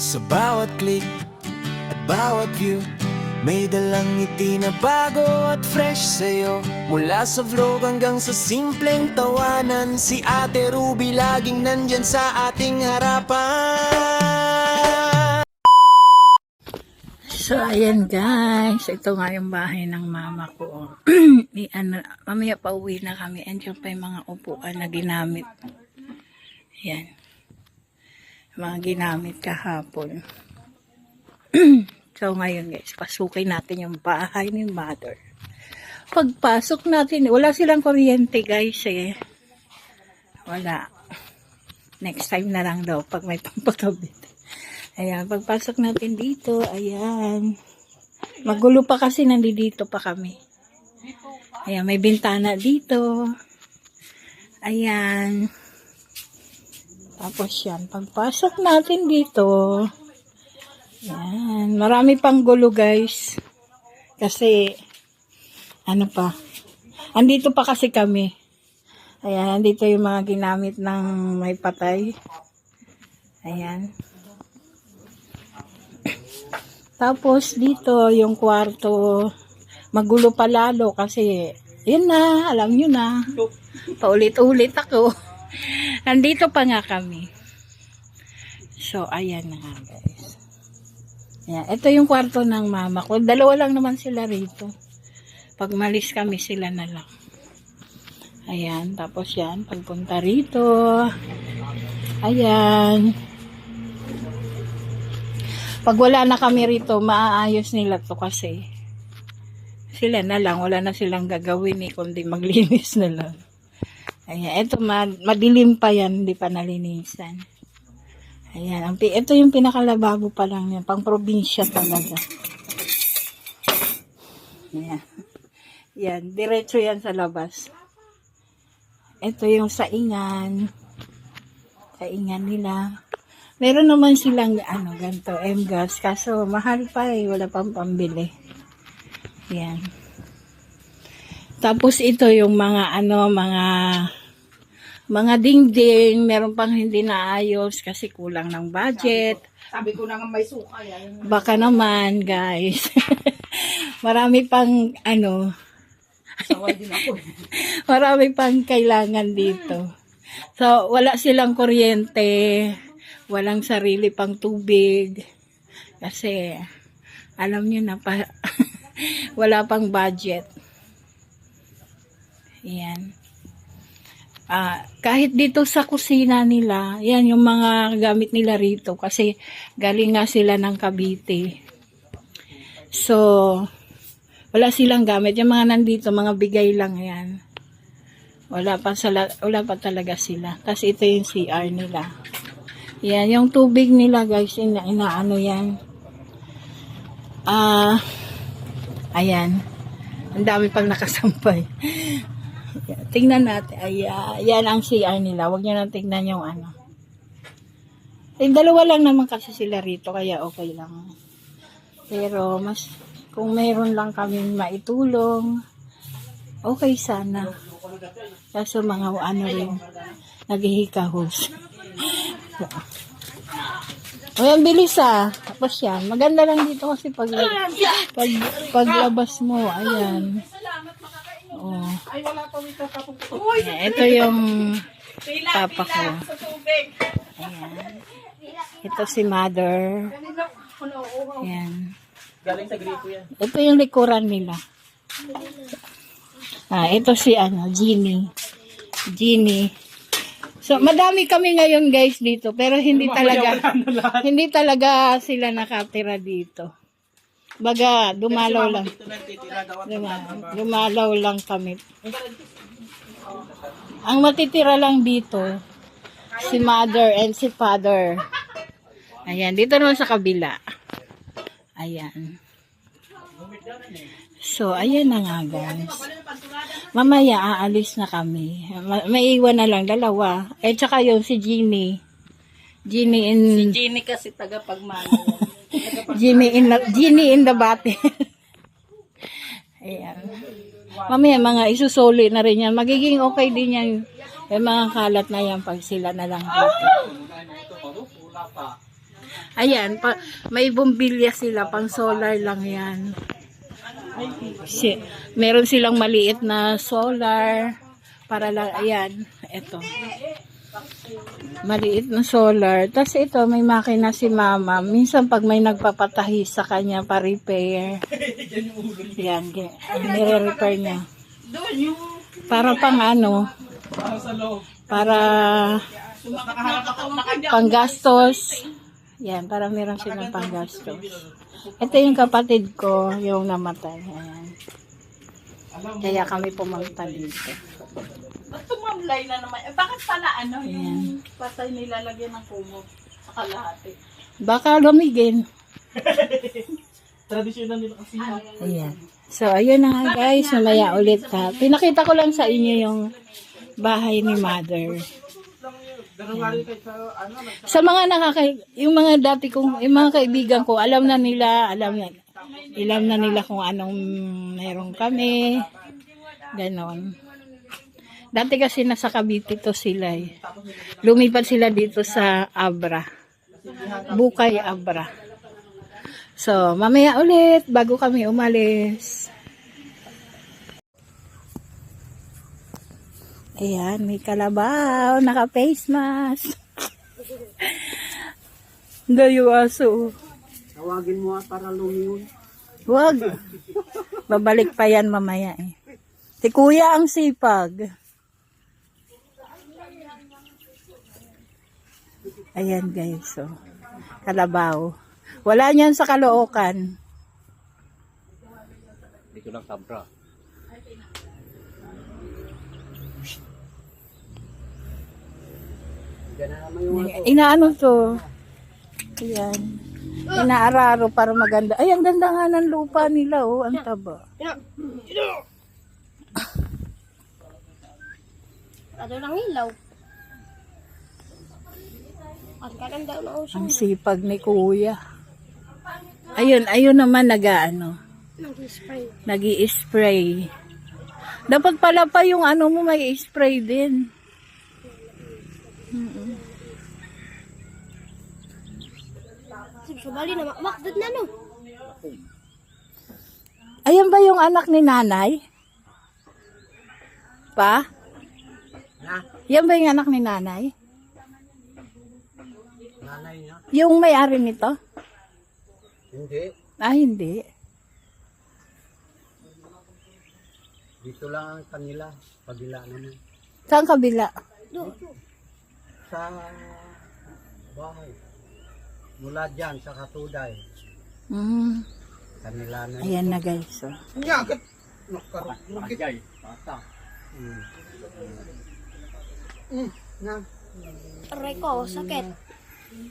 Sa bawat click at bawat view, may dalang ngiti na bago at fresh sa'yo. Mula sa vlog hanggang sa simpleng tawanan, si Ate Ruby laging nandyan sa ating harapan. So, ayan guys. Ito nga yung bahay ng mama ko. Mamaya pa uwi na kami. Andiyan pa yung mga upuan na ginamit. Ayan. Mga ginamit kahapon. So, ngayon guys, pasukin natin yung bahay ni mother. Pagpasok natin, wala silang kuryente guys eh. Wala. Next time na lang daw pag may pampakabit. Ayan, pagpasok natin dito, ayan. Magulo pa kasi nandito pa kami. Ayan, may bintana dito. Ayan. Tapos yan, pagpasok natin dito, ayan, marami pang gulo guys. Kasi, ano pa, andito pa kasi kami. Ayan, andito yung mga ginamit ng may patay. Ayan. Tapos dito yung kwarto, magulo pa lalo kasi yun na, alam nyo na. Paulit-ulit ako. Nandito pa nga kami. So, ayan na nga guys. Ayan, ito yung kwarto ng mama ko. Dalawa lang naman sila rito. Pag malis kami, sila na lang. Ayan, tapos yan, pagpunta rito. Ayan. Pag wala na kami rito, maaayos nila to kasi sila na lang, wala na silang gagawin kundi maglinis na lang. Ayan, ito madilim pa yan, hindi pa nalinisan. Ayan, ito yung pinakalababo pa lang yan, pang probinsya talaga. Ayan, yan, diretso yan sa labas. Ito yung saingan nila. Meron naman silang ganito, M-gas. Kaso, mahal pa wala pang pambili. Yan. Tapos, ito yung mga dingding. Meron pang hindi naayos kasi kulang ng budget. Sabi ko na nga may suka. Baka naman, guys. Marami pang, Saway din ako. marami pang kailangan dito. So, wala silang kuryente. Walang sarili pang tubig kasi alam niyo na wala pang budget. Yan. Kahit dito sa kusina nila, yan yung mga gamit nila rito kasi galing nga sila ng Cavite. So, wala silang gamit. Yung mga nandito, mga bigay lang yan. Wala pa talaga sila. Kasi ito yung CR nila. Yan, yung tubig nila guys, inaano yan. Ayan. Ang dami pang nakasampay. Tingnan natin. Ayan, yan ang CR nila. Huwag nyo nang tingnan yung dalawa lang naman kasi sila rito, kaya okay lang. Pero, kung mayroon lang kami maitulong, okay sana. Kaso mga rin, naghihikahos. O yan, bilis Tapos yan, maganda lang dito kasi paglabas mo, ayan. Oh. Ay, wala pa wito kapag Ito yung papa ko. Ayan. Ito si mother. Ayan. galing sa gripo yan. Ito yung likuran nila. Ito si Jeannie. So, madami kami ngayon guys dito, pero hindi talaga sila nakatira dito. Baga, dumalaw lang. Dumalaw lang kami. Ang matitira lang dito, si mother and si father. Ayan, dito naman sa kabila. Ayan. So, ayan na nga guys. Mamaya aalis na kami. Maiwan na lang dalawa. Tsaka yung si Jeannie. Si Jeannie kasi tagapagmana. Jeannie in the bate. Ayan. Mamaya mga isusuli na rin yan. Magiging okay din yan. May mga kalat na yan pag sila na lang dito. Ayan, may bumbilya sila, pang solar lang yan. Meron silang maliit na solar para lang, ayan, eto. Maliit na solar. Tapos ito, may makina si mama. Minsan pag may nagpapatahi sa kanya pa-repair. Yan, nire-repair niya. Para pang ano, para panggastos. Yan, para meron silang panggastos. Ito yung kapatid ko, yung namatay. Ayan. Kaya kami pumunta dito. Ba't tumamlay na naman? Bakit pala Ayan. yung patay nilalagyan ng kumot sa kalahati? Baka lumigin. Tradisyon na nila kasi yun. Ayan. So, ayun na nga guys. Mamaya ulit ha. Pinakita ko lang sa inyo yung bahay ni mother. Sa mga yung mga dati kong, yung mga kaibigan ko, alam na nila kung anong meron kami. Ganon. Dati kasi nasa Cavite to sila eh. Lumipat sila dito sa Abra. Bukay Abra. So, mamaya ulit bago kami umalis. Ayan, may kalabaw, naka-face mask. Dayo aso. Tawagin mo para lumiyon. Wag. Babalik pa yan mamaya eh. Si kuya ang sipag. Ayan guys, so. Kalabaw. Wala niyan sa Caloocan. Dito lang Sabra. Inaano to? Ayan. Inaararo para maganda. Ay, ang ganda nga ng lupa nila, oh. Ang taba. Ano lang ilaw? Ang ganda na uso. Ang sipag ni kuya. Ayun naman nag-ano. Nag-spray. Nag-i-spray. Dapat pala pa yung ano mo may spray din. Sabali na makdad na no. Ayan ba yung anak ni nanay? Pa? Yan ba yung anak ni nanay? Nanay niya? Yung may-ari nito? Hindi. Ah, hindi. Dito lang ang kanila. Kabila naman. Saan kabila? Sa bahay. Mula dyan sa Katuday. Kanila na. Ayan na guys. So. Nakajay. Bata. Aray ko, sakit.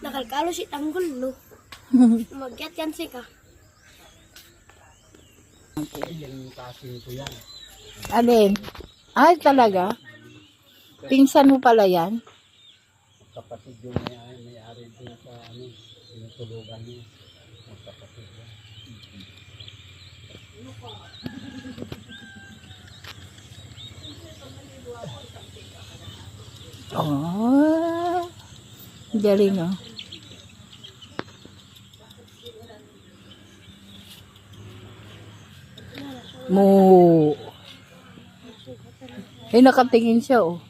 Nakalkalo si tanggol no. Magyat yan si ka. Yung kasin ko yan. Alin? Ay, talaga? Pinsan mo pala yan? Kapatid yung may-ari dun sa ano. Tinutulugan niya. Ang kapatid yan. Oh. Galing oh. Mo. Eh, nakatingin siya oh.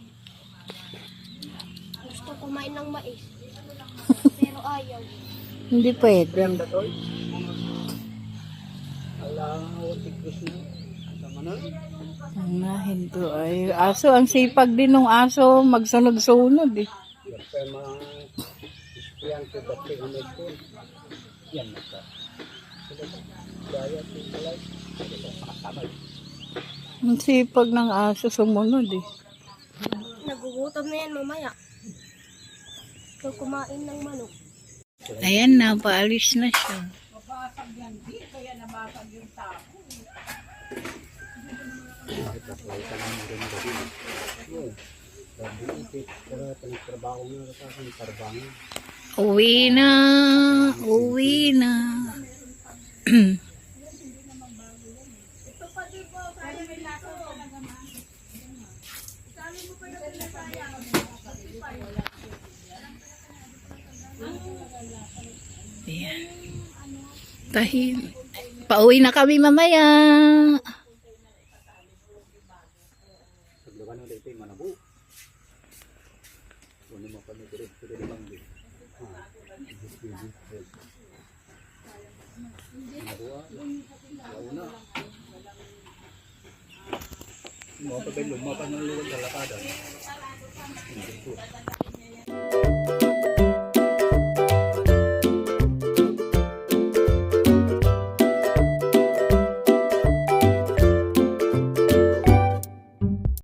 Gusto kumain ng mais. Pero ayaw. Hindi pwede. Ang nahinto ay aso. Ang sipag din ng aso. Magsunod-sunod eh. Kaya mga ispiyan ko dati ano ito. Yan na ka. Gaya ko pala. Pakasabay. Ang sipag ng aso sumunod eh. Nagugutom na yan mamaya. So kumain ng manok. Ayan na, paalis na siya. Uwi na. Uwi na. Ayan. Tahin. Pauwi na kami mamaya. Paglaban ng dito yung manabu. Ano mo kami dire lang din. Launa. Mga pabay lumapan ng luwag sa lakada.